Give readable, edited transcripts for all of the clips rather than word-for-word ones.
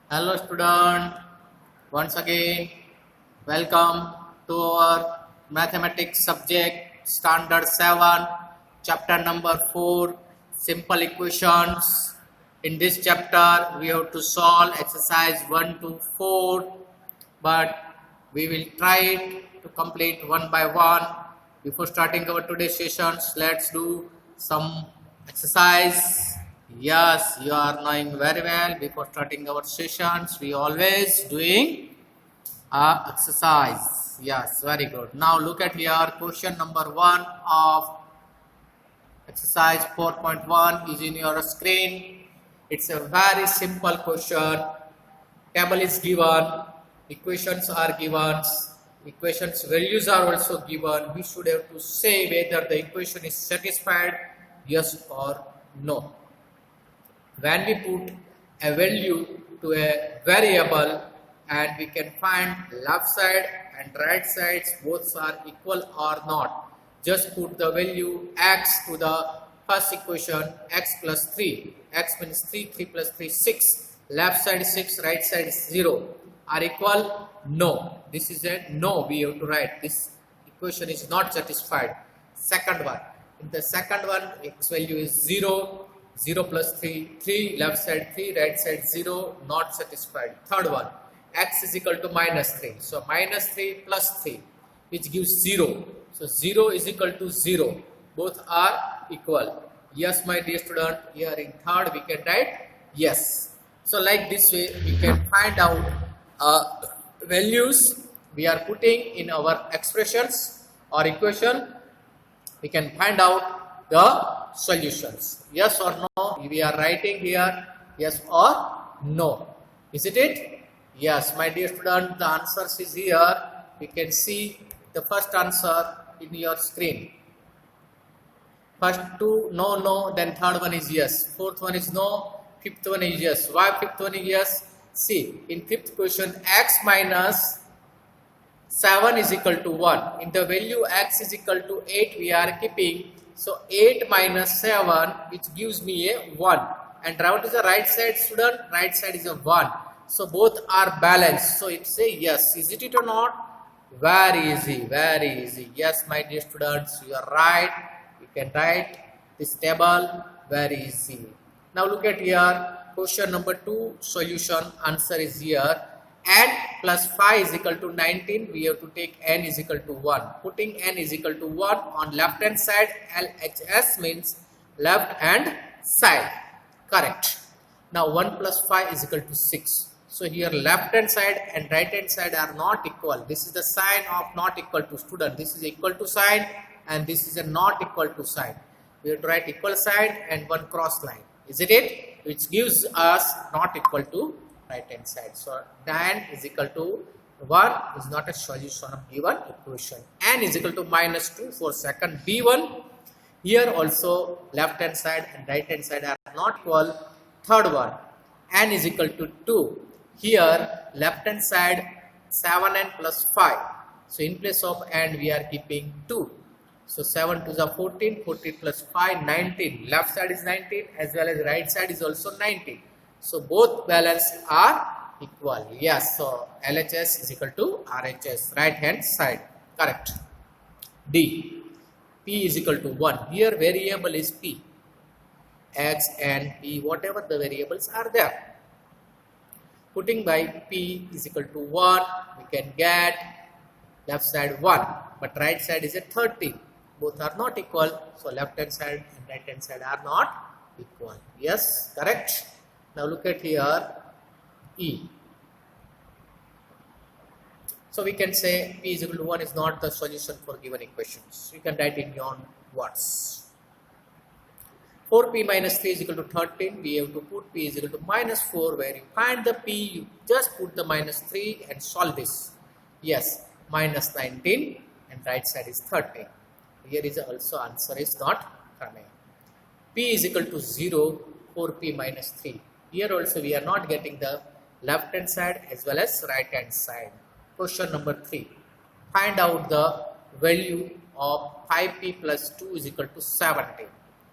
Hello student, once again welcome to our mathematics subject standard 7 chapter number 4 simple equations. In this chapter we have to solve exercise 1 to 4, but we will try to complete one by one. Before starting our today's sessions, let's do some exercise. Yes, you are knowing very well. Before starting our sessions, we always doing exercise. Yes, very good. Now look at here. Question number 1 of exercise 4.1 is in your screen. It's a very simple question. Table is given, equations are given, equations values are also given. We should have to say whether the equation is satisfied, yes or no. When we put a value to a variable and we can find left side and right sides both are equal or not, just put the value x to the first equation, x plus 3. X means 3, 3 plus 3, 6. Left side 6, right side 0. Are equal? No. This is a no. We have to write. This equation is not satisfied. Second one. In the second one, x value is 0. 0 plus 3, 3. Left side 3, right side 0. Not satisfied. Third one. X is equal to minus 3. So minus 3 plus 3, which gives 0. So 0 is equal to 0. Both are equal. Yes, my dear student, here in third we can write yes. So like this way we can find out values we are putting in our expressions or equation. We can find out the solutions. Yes or no, we are writing here yes or no. Isn't it? Yes, my dear student, the answers is here. We can see the first answer in your screen. First two no, then third one is yes, fourth one is no, fifth one is yes. Why fifth one is yes? See, in fifth question, x minus 7 is equal to 1. In the value x is equal to 8 we are keeping. So 8 minus 7, which gives me a 1. And what is the right side, student? Right side is a 1. So both are balanced. So it's a yes. Is it or not? Very easy, very easy. Yes, my dear students, you are right. You can write this table very easy. Now look at here. Question number 2, solution. Answer is here. N plus 5 is equal to 19. We have to take n is equal to 1. Putting n is equal to 1 on left hand side, LHS means left hand side. Correct. Now 1 plus 5 is equal to 6. So here left hand side and right hand side are not equal. This is the sign of not equal to, student. This is equal to sign and this is a not equal to sign. We have to write equal sign and one cross line. Isn't it? Which gives us not equal to right hand side. So tan is equal to 1 is not a solution of given equation. N is equal to minus 2 for second B1. Here also left hand side and right hand side are not equal. Third one, n is equal to 2. Here left hand side 7n plus 5. So in place of n we are keeping 2. So 7 to the 14, 14 plus 5, 19. Left side is 19 as well as right side is also 19. So both balance are equal. Yes, so LHS is equal to RHS, right hand side. Correct. D. P is equal to 1. Here variable is P. X and P, whatever the variables are there. Putting by P is equal to 1, we can get left side 1, but right side is a 13. Both are not equal, so left hand side and right hand side are not equal. Yes, correct. Now look at here, E. So we can say P is equal to 1 is not the solution for given equations. You can write in your own words. 4p minus 3 is equal to 13. We have to put p is equal to minus 4. Where you find the p, you just put the minus 3 and solve this. Yes, minus 19 and right side is 13. Here is also answer is not coming. P is equal to 0, 4p minus 3. Here also we are not getting the left hand side as well as right hand side. Question number 3. Find out the value of 5p plus 2 is equal to 17.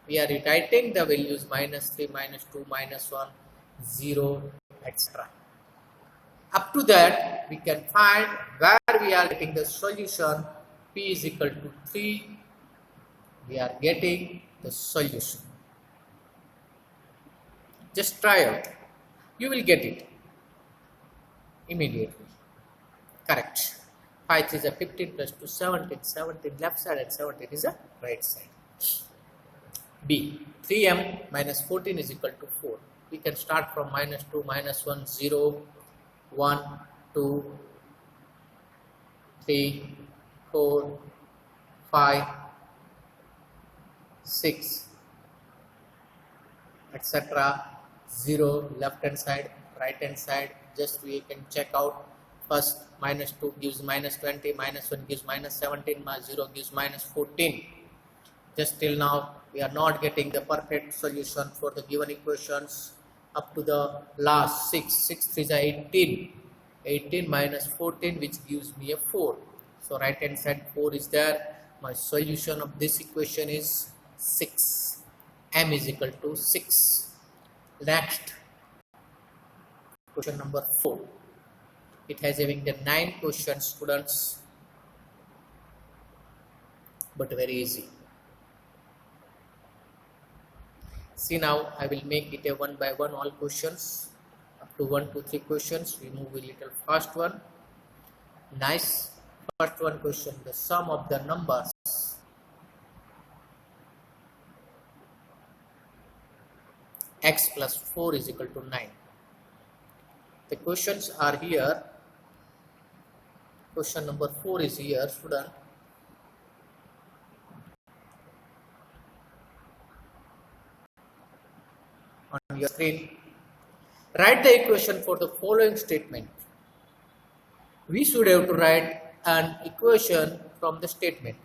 We are rewriting the values minus 3, minus 2, minus 1, 0, etc. Up to that, we can find where we are getting the solution. P is equal to 3. We are getting the solution. Just try out. You will get it immediately. Correct. 5 is a 15 plus 2, 17. 17 left side and 17 is a right side. B. 3m minus 14 is equal to 4. We can start from minus 2, minus 1, 0, 1, 2, 3, 4, 5, 6, etc. 0, left hand side, right hand side. Just we can check out. First, minus 2 gives minus 20, minus 1 gives minus 17, minus 0 gives minus 14. Just till now, we are not getting the perfect solution for the given equations up to the last 6. 6 3 is 18. 18 minus 14, which gives me a 4. So, right hand side 4 is there. My solution of this equation is 6. M is equal to 6. Next, question number 4. It has having the 9 questions, students, but very easy. See, now I will make it a one by one all questions up to 1 to 3 questions. We move a little fast one. Nice. First one question, the sum of the numbers x plus 4 is equal to 9. The questions are here. Question number 4 is here, student. On your screen. Write the equation for the following statement. We should have to write an equation from the statement.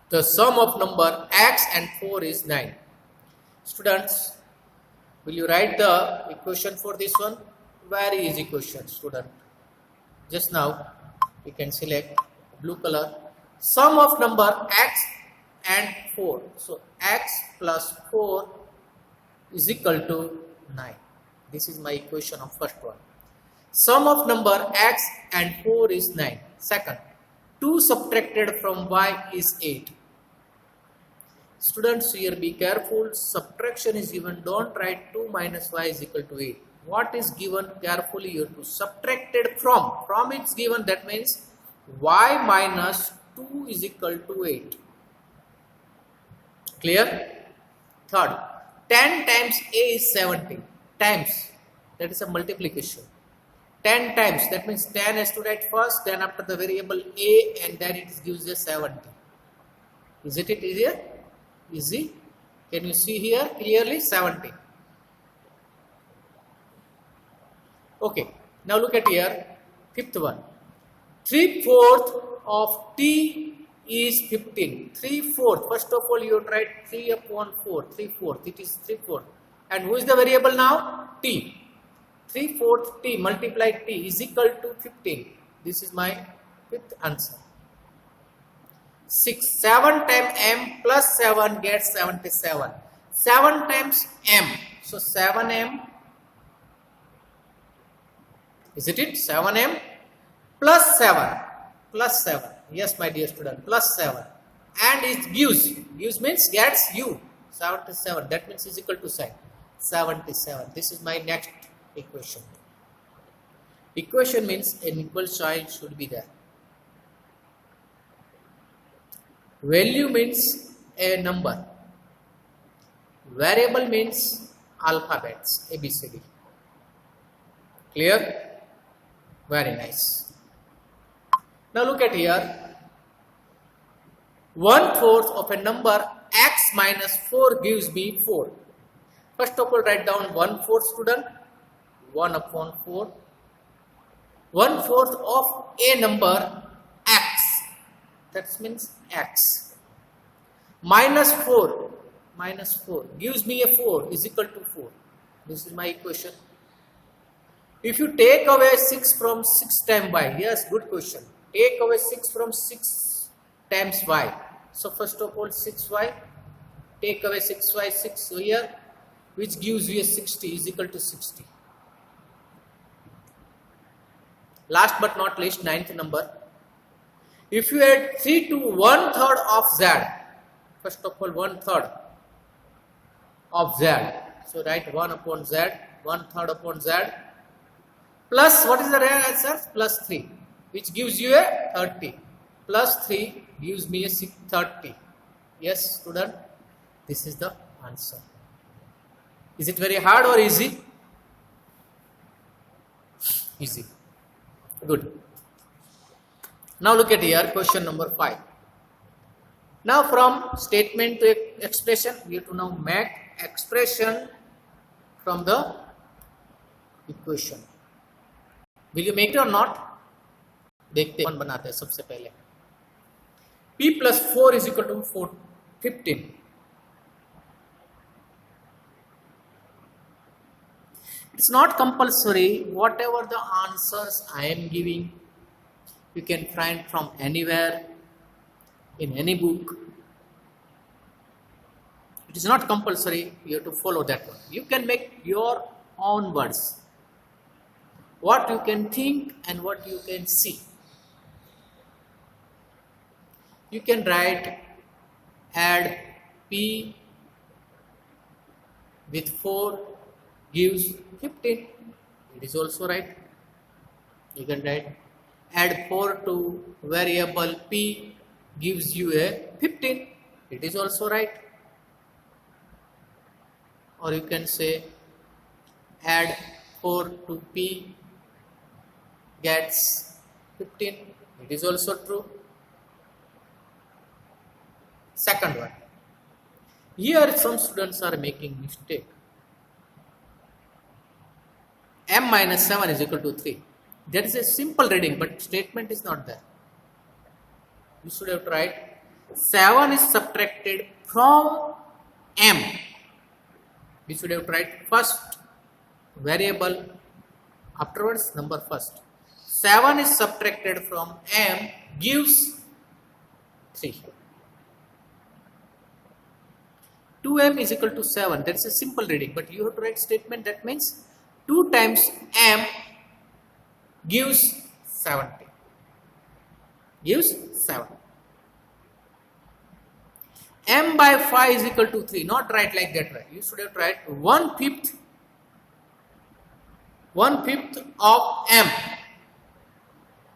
The sum of number x and 4 is 9. Students, will you write the equation for this one? Very easy question, student. Just now, we can select blue color. Sum of number x and 4. So, x plus 4 is equal to 9. This is my equation of first one. Sum of number x and 4 is 9. Second, 2 subtracted from y is 8. Students, here be careful. Subtraction is given. Don't write 2 minus y is equal to 8. What is given? Carefully you have to subtracted from. From it's given, that means y minus 2 is equal to 8. Clear? Third, 10 times a is 70. Times, that is a multiplication. 10 times, that means 10 has to write first, then after the variable a, and then it gives a 70. Is it easier? Easy. Can you see here clearly? 70. Okay. Now look at here. Fifth one. 3/4 of t is 15. 3/4. First of all, you write 3 upon 4. 3/4. It is 3/4. And who is the variable now? T. 3/4 t multiplied t is equal to 15. This is my fifth answer. 6. 7 times m plus 7 gets 77. 7 times m. So 7m. Isn't it? 7m plus 7. Plus 7. Yes, my dear student. Plus 7. And it gives. Gives means gets u. 77. That means is equal to sign. 77. This is my next equation. Equation means an equal sign should be there. Value means a number. Variable means alphabets, ABCD. Clear? Very nice. Now look at here. 1/4 of a number x minus 4 gives me 4. First of all, write down 1/4, student. 1 upon 4. 1/4 of a number x. That means x. Minus 4. Minus 4 gives me a 4 is equal to 4. This is my equation. If you take away 6 from 6 times y. Yes, good question. Take away 6 from 6 times y. So first of all 6y. Take away 6y, 6 here. Which gives you a 60 is equal to 60. Last but not least, ninth number. If you add 3 to 1/3 of z, first of all 1/3 of z. So write 1 upon z, 1/3 upon z, plus what is the real answer? Plus 3, which gives you a 30. Plus 3 gives me a 30. Yes, student, this is the answer. Is it very hard or easy? Easy. Good. Now look at here, question number 5. Now from statement to expression, we have to now make expression from the equation. Will you make it or not? देखते हैं बनाते हैं सबसे पहले. P plus 4 is equal to 15. It's not compulsory. Whatever the answers I am giving, you can find from anywhere, in any book. It is not compulsory. You have to follow that one. You can make your own words. What you can think and what you can see. You can write add P with 4 gives 15. It is also right. You can write add 4 to variable P gives you a 15. It is also right. Or you can say add 4 to P gets 15. It is also true. Second one. Here some students are making mistake. M minus 7 is equal to 3. That is a simple reading, but statement is not there. You should have tried 7 is subtracted from M. You should have tried first variable, afterwards number first. 7 is subtracted from M gives 3. 2M is equal to 7. That is a simple reading, but you have to write statement. That means 2 times M gives 70. Gives 7. M by 5 is equal to 3. Not write like that way. You should have tried 1/5 of M.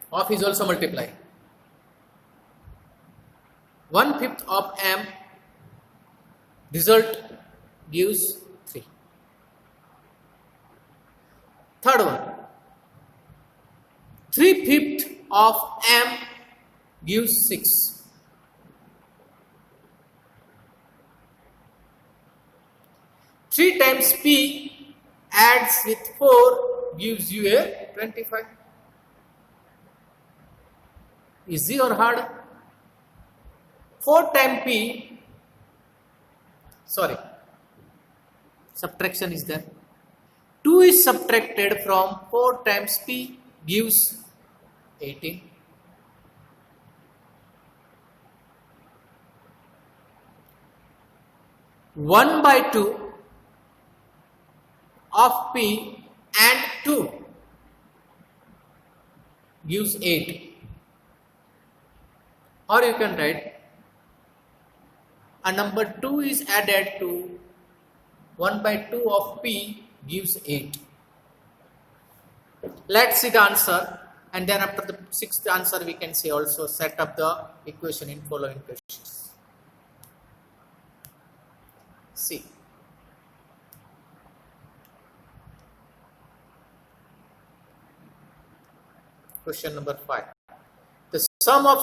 Of is also multiply. 1/5 of M. Result gives 3. Third one. 3/5 of M gives 6. 3 times P adds with 4 gives you a 25. Easy or hard? 4 times P, subtraction is there. 2 is subtracted from 4 times P gives 18. One by 2 of P and 2 gives 8. Or you can write a number 2 is added to 1 by 2 of P gives 8. Let's see the answer, and then after the sixth answer we can say also set up the equation in following questions. See. Question number 5. The sum of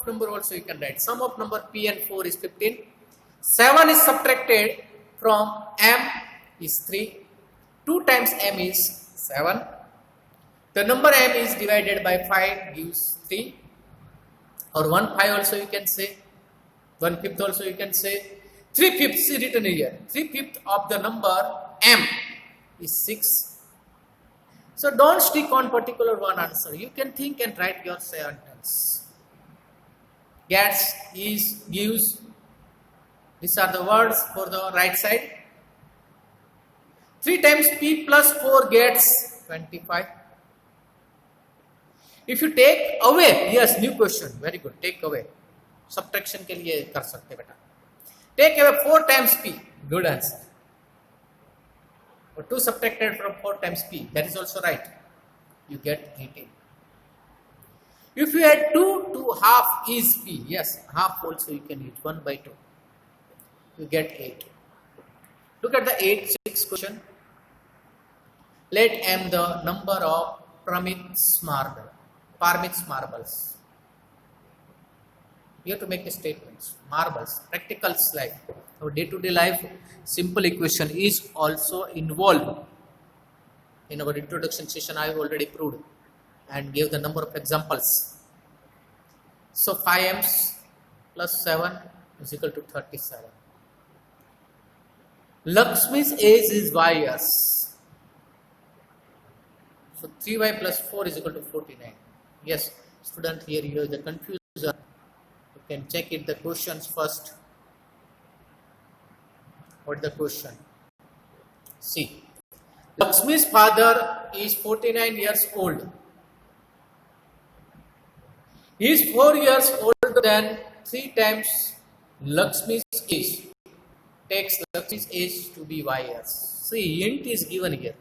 number also you can write. Sum of number P and 4 is 15. 7 is subtracted from M is 3. 2 times M is 7. The number M is divided by 5 gives 3. Or 1/5 also you can say. 1/5 also you can say. 3/5 is written here. 3/5 of the number M is 6. So don't stick on particular one answer. You can think and write your sentence. Gets, is, gives. These are the words for the right side. 3 times P plus 4 gets 25. If you take away, yes, new question, very good, take away. Subtraction के लिए कर सकते बेटा. Take away 4 times p, good answer. Or 2 subtracted from 4 times p, that is also right. You get 18. If you add 2 to half is p, yes, half also you can use 1 by 2. You get 8. Look at the 6 question. Let m the number of Parmit's marbles. You have to make a statement. Marbles, practical life. Our day-to-day life, simple equation is also involved. In our introduction session, I have already proved and gave the number of examples. So 5m plus 7 is equal to 37. Lakshmi's age is y years. So 3y plus 4 is equal to 49. Yes, student, here you have the confusion. You can check it the questions first. What the question? See, Lakshmi's father is 49 years old. He is 4 years older than 3 times Lakshmi's age. Takes Lakshmi's age to be y years. See, hint is given here.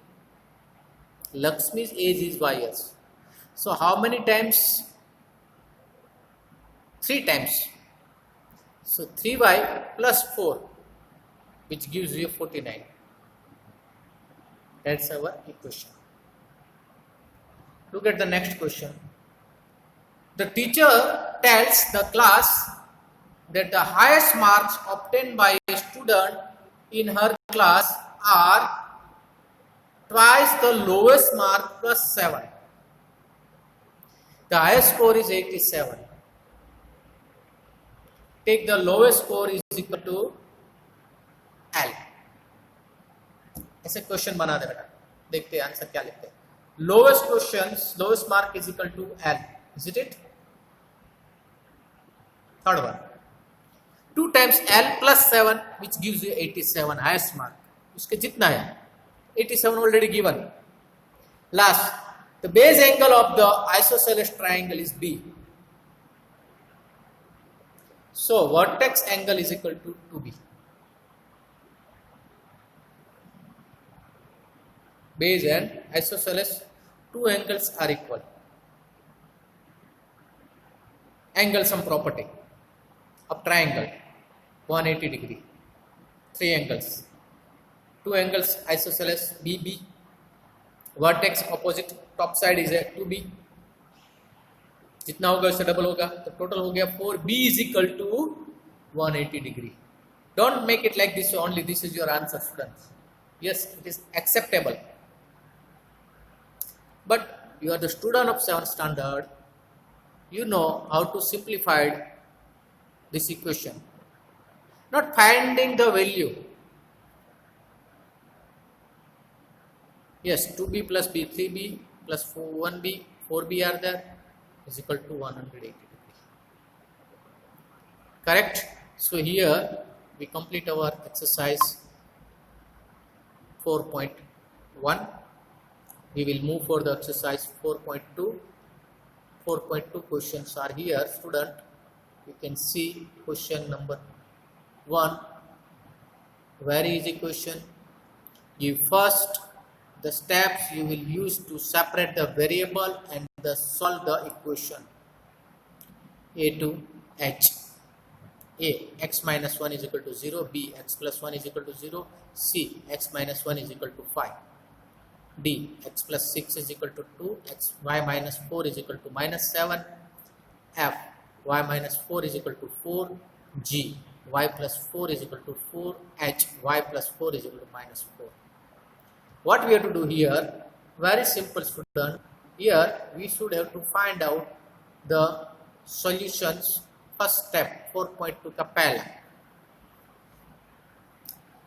Lakshmi's age is y years. So how many times? 3 times. So 3y plus 4, which gives you 49. That's our equation. Look at the next question. The teacher tells the class that the highest marks obtained by a student in her class are twice the lowest mark plus 7. The highest score is 87. Take the lowest score is equal to L. ऐसे question बना दे बेटा, देखते हैं answer क्या लिखते हैं. Lowest mark is equal to L. Is it? Third one. 2 times L plus 7, which gives you 87, highest mark. उसके जितना है 87 already given. Last, the base angle of the isosceles triangle is B. So vertex angle is equal to 2B. Base and isosceles, 2 angles are equal. Angle sum property of triangle, 180 degree. 3 angles. 2 angles isosceles BB. Vertex opposite top side is a 2B. जितना होगा उससे double होगा, तो total हो गया 4B is equal to 180 degree. Don't make it like this only. This is your answer, students. Yes, it is acceptable. But you are the student of 7th standard. You know how to simplify this equation. Not finding the value. Yes, 2B plus B, 3B plus 1B, 4B are there, is equal to 180 degree. Correct? So here we complete our exercise 4.1. We will move for the exercise 4.2. 4.2 questions are here, student. You can see question number 1. Very easy question. You first the steps you will use to separate the variable and solve the equation. A to H. A, x minus 1 is equal to 0. B, x plus 1 is equal to 0. C, x minus 1 is equal to 5. D, x plus 6 is equal to 2. Y minus 4 is equal to minus 7. F, y minus 4 is equal to 4. G, y plus 4 is equal to 4. H, y plus 4 is equal to minus 4. What we have to do here, very simple, student. Here we should have to find out the solutions. First step, 4.2 Capella.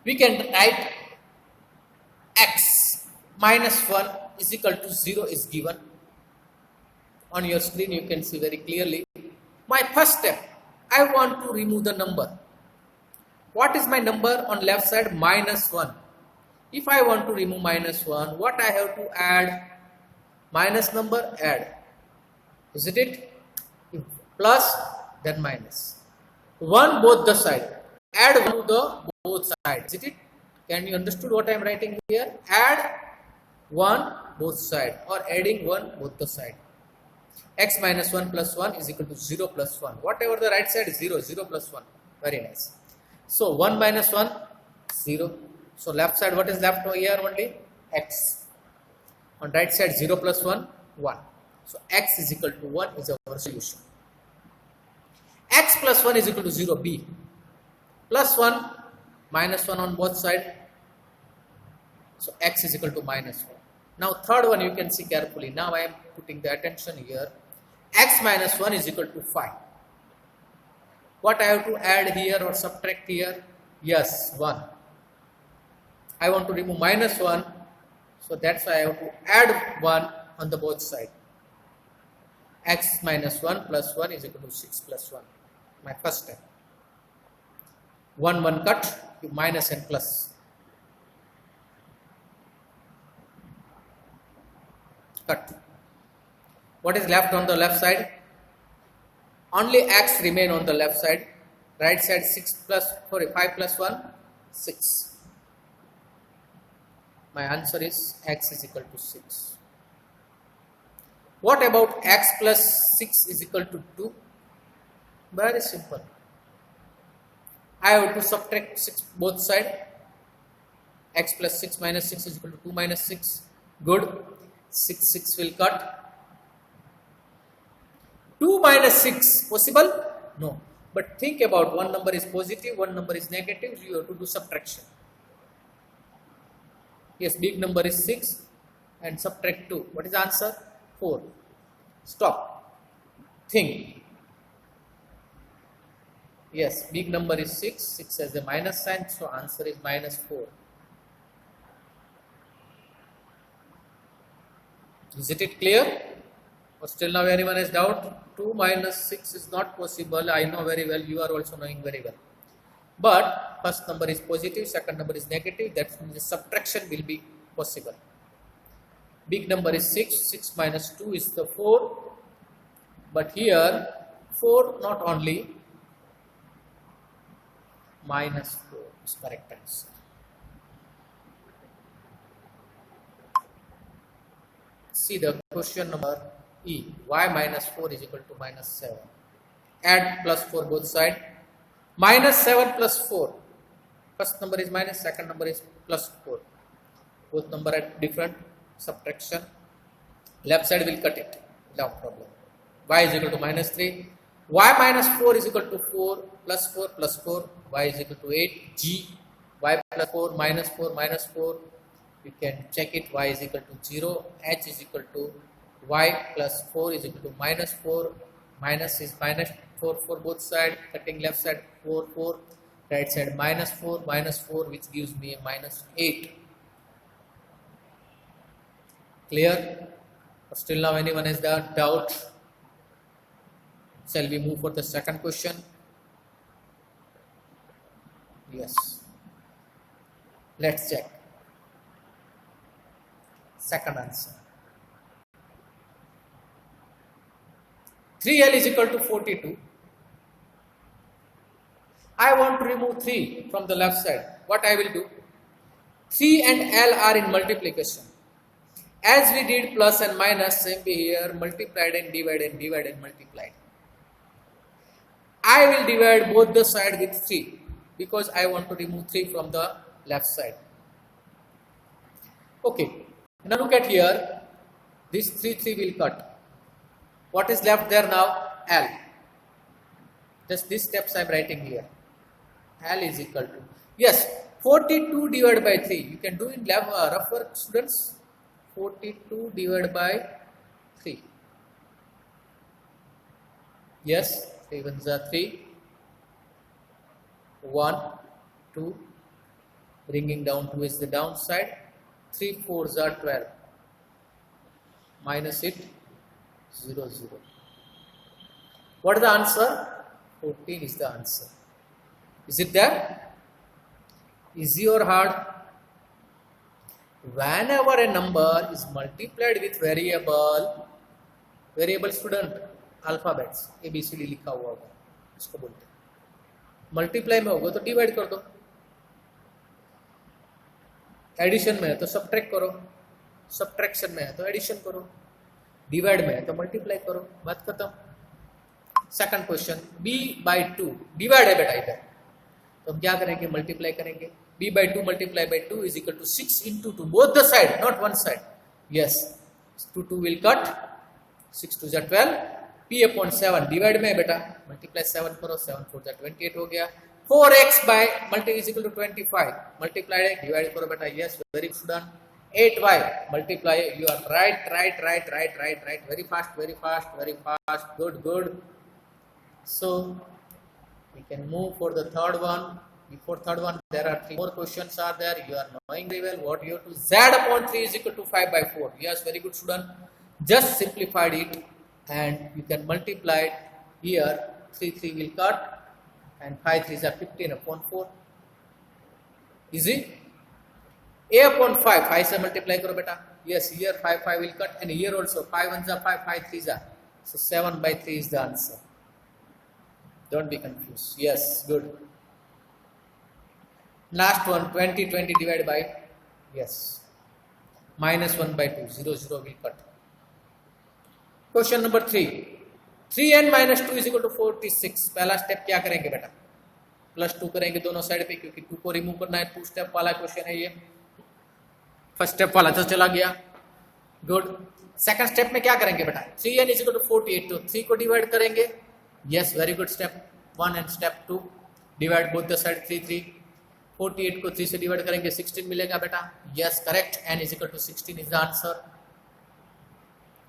We can write x minus 1 is equal to 0 is given. On your screen you can see very clearly. My first step, I want to remove the number. What is my number on left side? Minus 1. If I want to remove minus 1, what I have to add? Minus number, add. Isn't it? If plus, then minus. 1 both the side. Add 1 to the both sides. Isn't it? Can you understood what I am writing here? Add 1 both side or adding 1 both the side. X minus 1 plus 1 is equal to 0 plus 1. Whatever the right side is 0, 0 plus 1. Very nice. So 1 minus 1, 0. So left side, what is left over here only? X. On right side, 0 plus 1, 1. So x is equal to 1 is our solution. X plus 1 is equal to 0, B. Plus 1, minus 1 on both sides. So x is equal to minus 1. Now third one you can see carefully. Now I am putting the attention here. X minus 1 is equal to 5. What I have to add here or subtract here? Yes, 1. I want to remove minus 1. So that's why I have to add 1 on the both sides. X minus 1 plus 1 is equal to 6 plus 1. My first step. 1, 1 cut, minus and plus. Cut. What is left on the left side? Only x remain on the left side. Right side 5 plus 1, 6. My answer is x is equal to 6. What about x plus 6 is equal to 2? Very simple. I have to subtract 6 both sides. X plus 6 minus 6 is equal to 2 minus 6. Good. 6 will cut. 2 minus 6 possible? No. But think about one number is positive, one number is negative. You have to do subtraction. Yes, big number is 6 and subtract 2. What is the answer? 4. Stop. Think. Yes, big number is 6. 6 has a minus sign, so answer is minus 4. Is it clear? Or still now anyone has doubt? 2 minus 6 is not possible. I know very well. You are also knowing very well. But first number is positive, second number is negative. That means the subtraction will be possible. Big number is 6. 6 minus 2 is the 4. But here 4 not only, minus 4 is correct answer. See the question number E. Y minus 4 is equal to minus 7. Add plus 4 both sides. Minus 7 plus 4. First number is minus, second number is plus 4. Both number are different. Subtraction. Left side will cut it. No problem. Y is equal to minus 3. Y minus 4 is equal to 4 plus 4 plus 4. Y is equal to 8. G. Y plus 4 minus 4 minus 4. You can check it. Y is equal to 0. H is equal to y plus 4 is equal to minus 4. Minus is minus 4 for both sides. Cutting left side 4 4. Right side minus 4 which gives me a minus 8. Clear? Or still now anyone has that doubt? Shall we move for the second question? Yes. Let's check. Second answer. 3L is equal to 42. I want to remove 3 from the left side. What I will do? 3 and L are in multiplication. As we did plus and minus, same way here, multiplied and multiplied. I will divide both the side with 3 because I want to remove 3 from the left side. Okay. Now look at here. This 3 will cut. What is left there now? L. Just these steps I am writing here. L is equal to, yes, 42 divided by 3. You can do in rough work, students. 42 divided by 3. Yes, 3 ones are 3. 1, 2. Bringing down 2 is the downside. 3 4s are 12. Minus it. 0 0. What is the answer? 14 is the answer. Is it there? Easy or hard? Whenever a number is multiplied with variable, variable student alphabets ABCD लिखा हुआ होगा, इसको बोलते हैं। Multiply में होगा तो divide कर दो, एडिशन में है तो सब्ट्रैक्ट करो, सब्ट्रैक्शन में है तो एडिशन करो, डिवाइड में है तो मल्टीप्लाई करो, बात खत्म। सेकंड क्वेश्चन, b/2 डिवाइड है बेटा इधर, तो हम क्या करेंगे, मल्टीप्लाई करेंगे। b/2 multiply by 2 is equal to 6 into 2 both the side, not one side. Yes, 2 will cut, 6 2 is 12, p/7 divide में है बेटा, मल्टीप्लाई 7 करो, 7 4 is 28 हो गया। 4x by multi is equal to 25, multiply divide करो बेटा, yes very good student। 8y multiply, you are right, very fast, good। So we can move for the third one. Before third one, there are 3 more questions are there. You are knowing very well what you have to. Z/3 is equal to 5/4. Yes, very good student. Just simplified it and you can multiply it here. 3 will cut and 5 3s are 15/4. Easy. A/5, 5 से multiply करो बेटा. Yes, here 5 will cut and here also 5 1s are 5, 5 3s are. So 7/3 is the answer. Don't be confused. Yes, good. Last one, 20 divided by, yes, -1/2, 0 0 will cut. Question number 3, 3n minus 2 is equal to 46. पहला step क्या करेंगे बेटा, +2 करेंगे दोनों side पे, क्योंकि 2 को remove करना है। 2 स्टेप वाला क्वेश्चन है ये, फर्स्ट स्टेप वाला तो चला गया, गुड। सेकंड स्टेप में क्या करेंगे बेटा, 3n is equal to 48, तो 3 को डिवाइड करेंगे, yes very good. Step 1 and step 2, divide both the side, 3 3, 48 को 3 से डिवाइड करेंगे, 16 मिलेगा बेटा, yes correct. n is equal to 16 is the answer।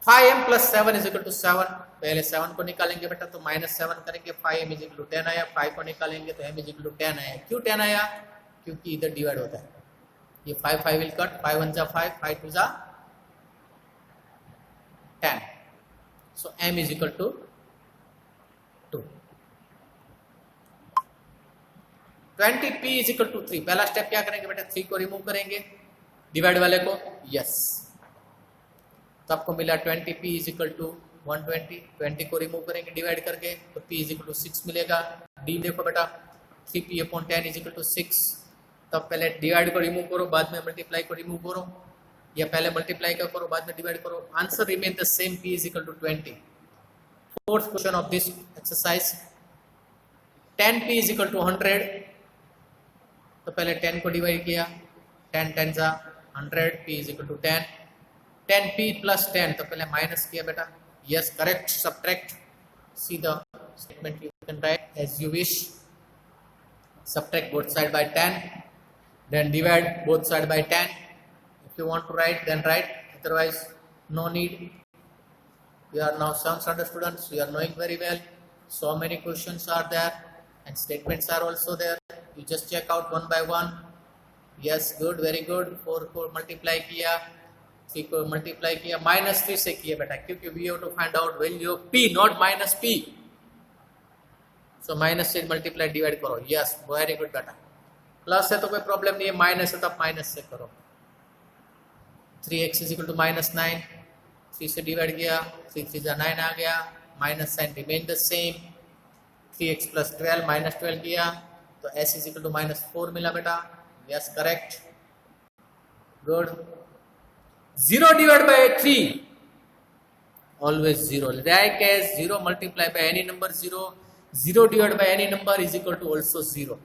5m plus 7 is equal to 7, पहले 7 को निकालेंगे बेटा, तो -7 करेंगे, 5m is equal to 10 आया, 5 को निकालेंगे तो m is equal to 10 आया। क्यों 10 आया, क्योंकि इधर डिवाइड होता है, ये 5 will cut, 5 1s are 5, 5 2s are 10, so m is equal to 2। 20p is equal to 3, पहला स्टेप क्या करेंगे बेटा, 3 को रिमूव करेंगे डिवाइड वाले को, यस, तो आपको मिला 20p is equal to 120, 20 को रिमूव करेंगे डिवाइड करके, तो p is equal to 6 मिलेगा। d देखो बेटा, 3p/10 is equal to 6, तब पहले डिवाइड को रिमूव करो, बाद में मल्टीप्लाई को रिमूव करो, या पहले मल्टीप्लाई का करो बाद में डिवाइड करो, answer remain the same, p is equal to 20। Fourth question of this exercise, 10p is equal to 100, तो पहले 10 को डिवाइड किया, 10 10s are 100, p is equal to 10, 10p plus 10, तो पहले माइनस किया बेटा, yes correct. Subtract, see the statement, you can write as you wish. Subtract both side by 10, then divide both side by 10. If you want to write, then write, otherwise no need. We are now 7th standard students, we are knowing very well, so many questions are there and statements are also there, you just check out one by one। yes good, very good। 4 को multiply किया, 3 को multiply किया, -3 से किया बेटा, क्योंकि we have to find out value of p, not minus p, so minus से multiply divide करो, यस वेरी गुड बेटा। प्लस है तो कोई प्रॉब्लम नहीं है, माइनस है तो आप माइनस से करो। 3x is equal to -9, 3 से डिवाइड किया, 3 3 जा 9 आ गया, minus sign remain the same, 3x plus 12 -12 किया, तो s is equal to -4 मिला बेटा, yes correct, good. 0 divide by 3, always 0, like as 0 multiply by any number 0, 0 divided by any number is equal to also 0।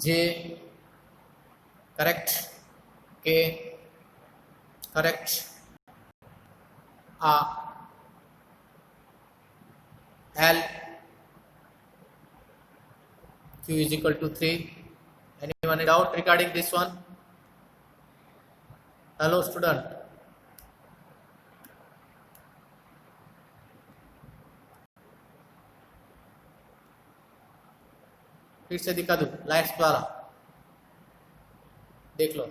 J correct, K correct, L, Q is equal to 3। Anyone doubt regarding this one? Hello student, फिर से दिखा दूं, lights वाला देख लो।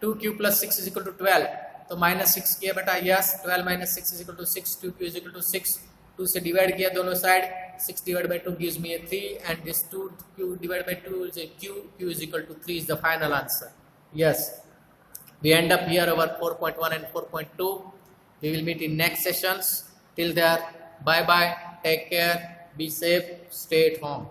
2q plus 6 is equal to 12, तो -6 किया बेटा, yes 12 minus 6 is equal to 6, 2q is equal to 6, 2 से डिवाइड किया दोनों side, 6 divided by 2 gives me a 3 and this 2q divided by 2 is a q is equal to 3 is the final answer। yes We end up here our 4.1 and 4.2. We will meet in next sessions. Till there, bye bye, take care, be safe, stay at home.